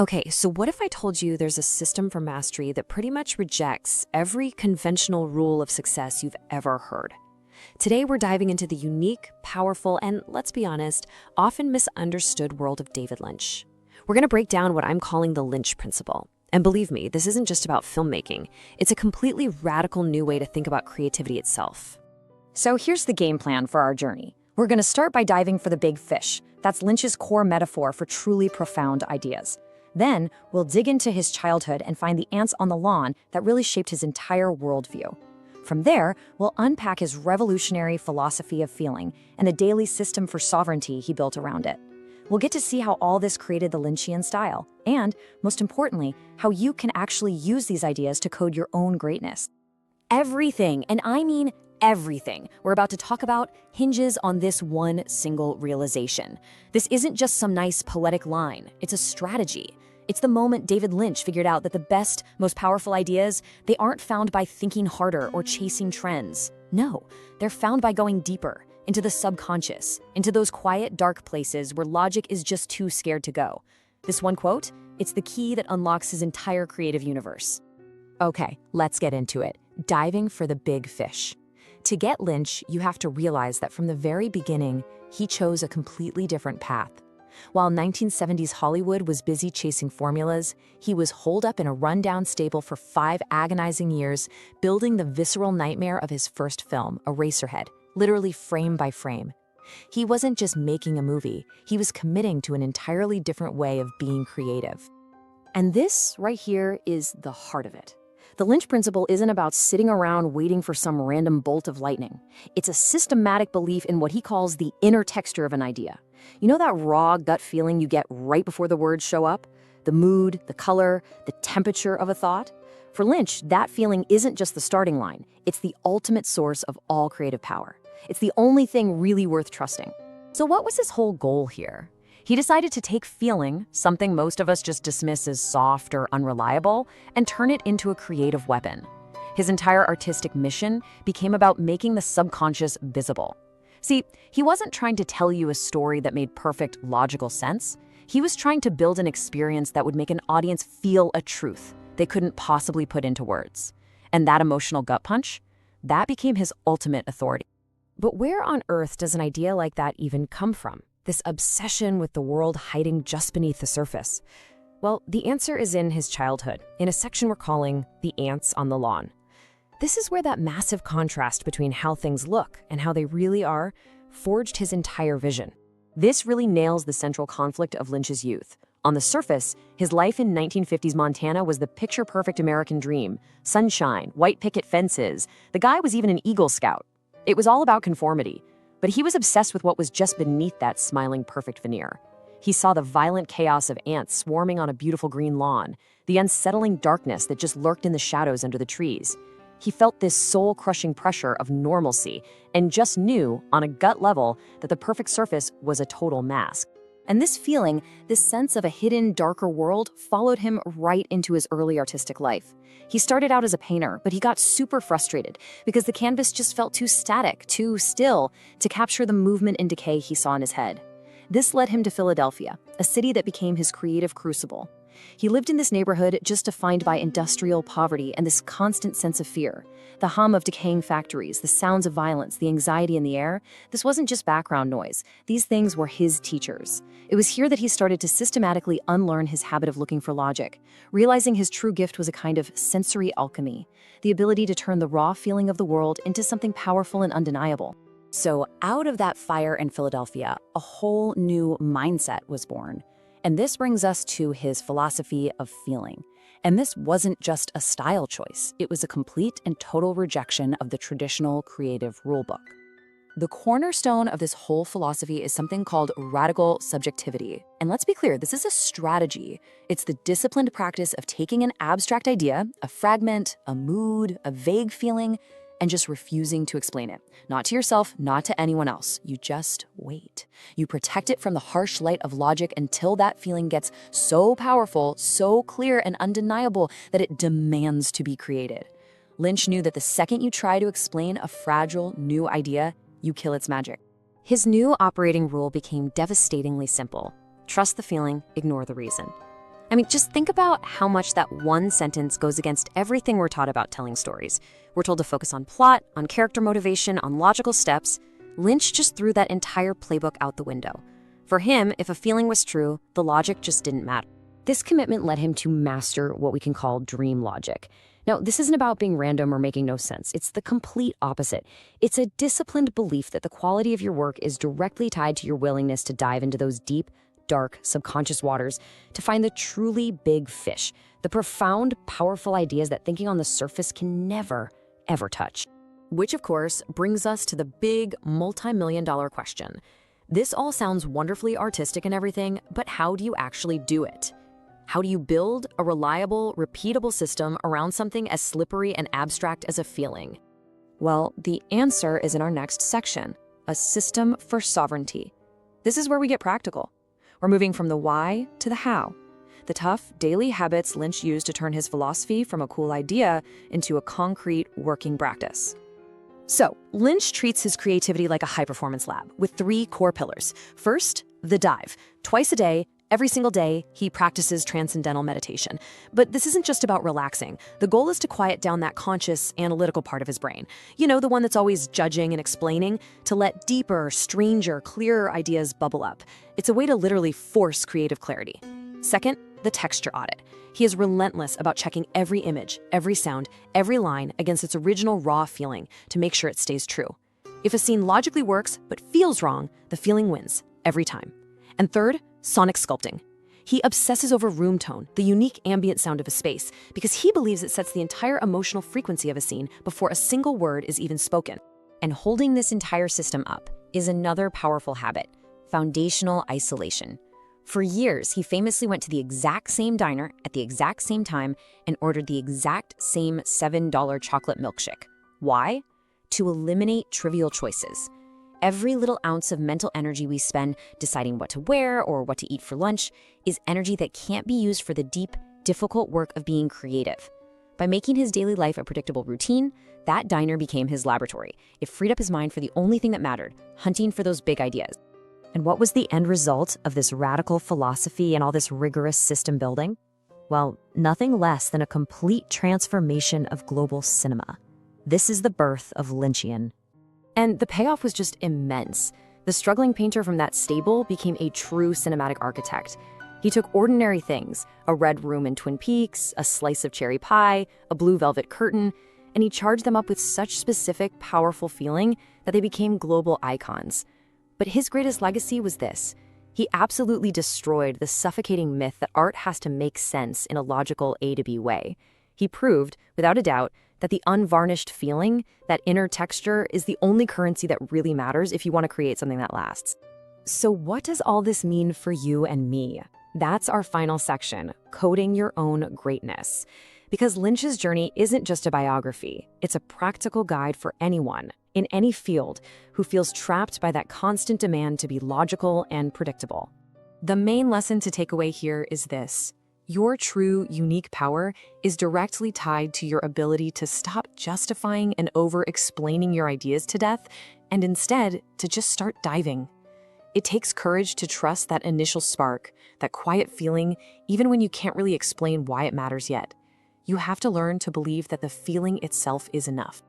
Okay, so what if I told you there's a system for mastery that pretty much rejects every conventional rule of success you've ever heard? Today, we're diving into the unique, powerful, and let's be honest, often misunderstood world of David Lynch. We're going to break down what I'm calling the Lynch Principle. And believe me, this isn't just about filmmaking. It's a completely radical new way to think about creativity itself. So here's the game plan for our journey. We're going to start by diving for the big fish. That's Lynch's core metaphor for truly profound ideas. Then, we'll dig into his childhood and find the ants on the lawn that really shaped his entire worldview. From there, we'll unpack his revolutionary philosophy of feeling and the daily system for sovereignty he built around it. We'll get to see how all this created the Lynchian style, and, most importantly, how you can actually use these ideas to code your own greatness. Everything, and I mean everything, we're about to talk about hinges on this one single realization. This isn't just some nice poetic line, it's a strategy. It's the moment David Lynch figured out that the best, most powerful ideas, they aren't found by thinking harder or chasing trends. No, they're found by going deeper, into the subconscious, into those quiet, dark places where logic is just too scared to go. This one quote, it's the key that unlocks his entire creative universe. Okay, let's get into it. Diving for the big fish. To get Lynch, you have to realize that from the very beginning, he chose a completely different path. While 1970s Hollywood was busy chasing formulas, he was holed up in a rundown stable for 5 agonizing years, building the visceral nightmare of his first film, Eraserhead, literally frame by frame. He wasn't just making a movie, he was committing to an entirely different way of being creative. And this right here is the heart of it. The Lynch Principle isn't about sitting around waiting for some random bolt of lightning. It's a systematic belief in what he calls the inner texture of an idea. You know that raw gut feeling you get right before the words show up? The mood, the color, the temperature of a thought? For Lynch, that feeling isn't just the starting line. It's the ultimate source of all creative power. It's the only thing really worth trusting. So what was his whole goal here? He decided to take feeling, something most of us just dismiss as soft or unreliable, and turn it into a creative weapon. His entire artistic mission became about making the subconscious visible. See, he wasn't trying to tell you a story that made perfect logical sense. He was trying to build an experience that would make an audience feel a truth they couldn't possibly put into words. And that emotional gut punch, that became his ultimate authority. But where on earth does an idea like that even come from? This obsession with the world hiding just beneath the surface? Well, the answer is in his childhood, in a section we're calling The Ants on the Lawn. This is where that massive contrast between how things look and how they really are forged his entire vision. This really nails the central conflict of Lynch's youth. On the surface, his life in 1950s Montana was the picture-perfect American dream. Sunshine, white picket fences. The guy was even an Eagle Scout. It was all about conformity. But he was obsessed with what was just beneath that smiling, perfect veneer. He saw the violent chaos of ants swarming on a beautiful green lawn, the unsettling darkness that just lurked in the shadows under the trees. He felt this soul-crushing pressure of normalcy and just knew, on a gut level, that the perfect surface was a total mask. And this feeling, this sense of a hidden, darker world, followed him right into his early artistic life. He started out as a painter, but he got super frustrated because the canvas just felt too static, too still, to capture the movement and decay he saw in his head. This led him to Philadelphia, a city that became his creative crucible. He lived in this neighborhood just defined by industrial poverty and this constant sense of fear. The hum of decaying factories, the sounds of violence, the anxiety in the air, this wasn't just background noise. These things were his teachers. It was here that he started to systematically unlearn his habit of looking for logic, realizing his true gift was a kind of sensory alchemy, the ability to turn the raw feeling of the world into something powerful and undeniable. So out of that fire in Philadelphia, a whole new mindset was born. And this brings us to his philosophy of feeling. And this wasn't just a style choice. It was a complete and total rejection of the traditional creative rulebook. The cornerstone of this whole philosophy is something called radical subjectivity. And let's be clear, this is a strategy. It's the disciplined practice of taking an abstract idea, a fragment, a mood, a vague feeling, and just refusing to explain it. Not to yourself, not to anyone else. You just wait. You protect it from the harsh light of logic until that feeling gets so powerful, so clear and undeniable that it demands to be created. Lynch knew that the second you try to explain a fragile, new idea, you kill its magic. His new operating rule became devastatingly simple. Trust the feeling, ignore the reason. I mean, just think about how much that one sentence goes against everything we're taught about telling stories. We're told to focus on plot, on character motivation, on logical steps. Lynch just threw that entire playbook out the window. For him, if a feeling was true, the logic just didn't matter. This commitment led him to master what we can call dream logic. Now, this isn't about being random or making no sense. It's the complete opposite. It's a disciplined belief that the quality of your work is directly tied to your willingness to dive into those deep, dark, subconscious waters to find the truly big fish, the profound, powerful ideas that thinking on the surface can never, ever touch. Which, of course, brings us to the big, multi-million-dollar question. This all sounds wonderfully artistic and everything, but how do you actually do it? How do you build a reliable, repeatable system around something as slippery and abstract as a feeling? Well, the answer is in our next section, a system for sovereignty. This is where we get practical. We're moving from the why to the how, the tough daily habits Lynch used to turn his philosophy from a cool idea into a concrete working practice. So, Lynch treats his creativity like a high-performance lab with 3 core pillars. First, the dive. Twice a day, every single day, he practices Transcendental Meditation. But this isn't just about relaxing. The goal is to quiet down that conscious, analytical part of his brain. You know, the one that's always judging and explaining, to let deeper, stranger, clearer ideas bubble up. It's a way to literally force creative clarity. Second, the texture audit. He is relentless about checking every image, every sound, every line against its original raw feeling to make sure it stays true. If a scene logically works but feels wrong, the feeling wins, every time. And third, Sonic Sculpting. He obsesses over room tone, the unique ambient sound of a space, because he believes it sets the entire emotional frequency of a scene before a single word is even spoken. And holding this entire system up is another powerful habit, foundational isolation. For years, he famously went to the exact same diner at the exact same time and ordered the exact same $7 chocolate milkshake. Why? To eliminate trivial choices. Every little ounce of mental energy we spend deciding what to wear or what to eat for lunch is energy that can't be used for the deep, difficult work of being creative. By making his daily life a predictable routine, that diner became his laboratory. It freed up his mind for the only thing that mattered, hunting for those big ideas. And what was the end result of this radical philosophy and all this rigorous system building? Well, nothing less than a complete transformation of global cinema. This is the birth of Lynchian. And the payoff was just immense. The struggling painter from that stable became a true cinematic architect. He took ordinary things, a red room in Twin Peaks, a slice of cherry pie, a blue velvet curtain, and he charged them up with such specific, powerful feeling that they became global icons. But his greatest legacy was this. He absolutely destroyed the suffocating myth that art has to make sense in a logical A to B way. He proved, without a doubt, that the unvarnished feeling, that inner texture, is the only currency that really matters if you want to create something that lasts. So what does all this mean for you and me? That's our final section, coding your own greatness. Because Lynch's journey isn't just a biography, it's a practical guide for anyone, in any field, who feels trapped by that constant demand to be logical and predictable. The main lesson to take away here is this. Your true, unique power is directly tied to your ability to stop justifying and over-explaining your ideas to death, and instead, to just start diving. It takes courage to trust that initial spark, that quiet feeling, even when you can't really explain why it matters yet. You have to learn to believe that the feeling itself is enough.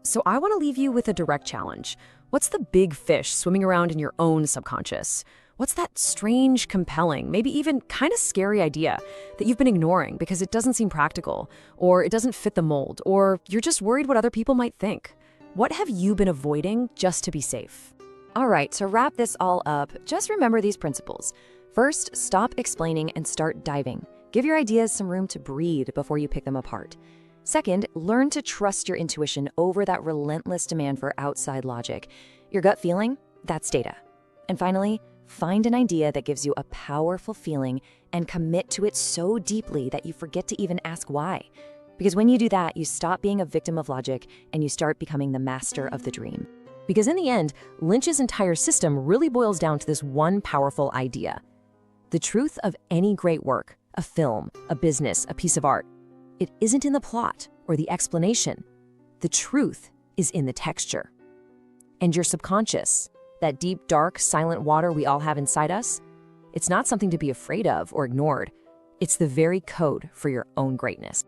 So I want to leave you with a direct challenge. What's the big fish swimming around in your own subconscious? What's that strange, compelling, maybe even kind of scary idea that you've been ignoring because it doesn't seem practical, or it doesn't fit the mold, or you're just worried what other people might think? What have you been avoiding just to be safe? All right, to wrap this all up, just remember these principles. First, stop explaining and start diving. Give your ideas some room to breathe before you pick them apart. Second, learn to trust your intuition over that relentless demand for outside logic. Your gut feeling, that's data. And finally, find an idea that gives you a powerful feeling and commit to it so deeply that you forget to even ask why. Because when you do that, you stop being a victim of logic and you start becoming the master of the dream. Because in the end, Lynch's entire system really boils down to this one powerful idea. The truth of any great work, a film, a business, a piece of art, it isn't in the plot or the explanation. The truth is in the texture. And your subconscious, that deep, dark, silent water we all have inside us, it's not something to be afraid of or ignored. It's the very code for your own greatness.